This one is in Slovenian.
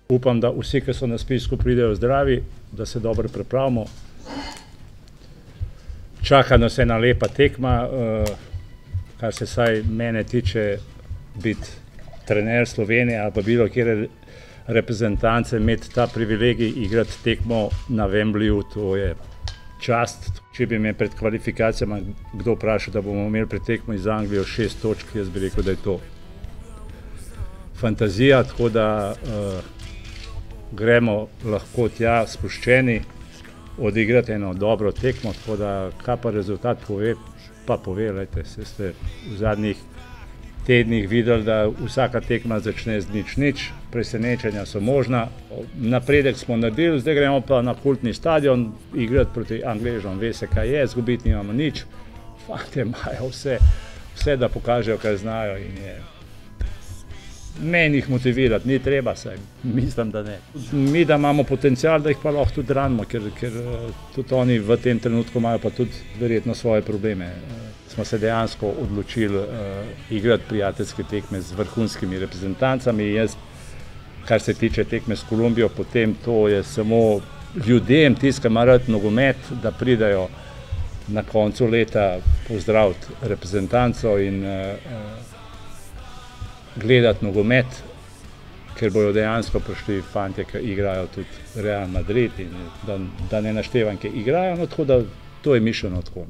Upam, da vsi, ki so na spisku, pridejo zdravi, da se dobro pripravimo. Čaka nas ena lepa tekma, kar se vsaj mene tiče, biti trener Slovenije ali pa bilo kjer reprezentance, imeti ta privilegij igrati tekmo na Wembleyu, to je čast. Če bi me pred kvalifikacijami kdo vprašal, da bomo imeli pred tekmo iz Anglijo 6 točk, jaz bi rekel, da je to fantazija, tako da gremo lahko tja spuščeni, odigrati eno dobro tekmo, tako da kaj pa rezultat pove, pa pove, lejte, ste v zadnjih tednih videli, da vsaka tekma začne z 0-0, presenečenja so možna. Napredek smo naredili, zdaj gremo pa na kultni stadion igrati proti Angležom, ve se kaj je, izgubiti nimamo nič. Fantje imajo vse, da pokažejo, kaj znajo in je. Meni jih motivirati ni treba, saj mislim, da ne. Mi, da imamo potencial, da jih pa lahko tudi ranimo, ker tudi oni v tem trenutku imajo pa tudi verjetno svoje probleme. Smo se dejansko odločili igrati prijateljske tekme z vrhunskimi reprezentancami. Jaz, kar se tiče tekme s Kolumbijo, potem to je samo ljudem, tisti, ki imajo rad nogomet, da pridejo na koncu leta pozdraviti reprezentanco in gledati nogomet, ker bojo dejansko prišli fantje, ki igrajo tudi Real Madrid in da ne naštevam, ki igrajo, no tako da to je mišljeno tako.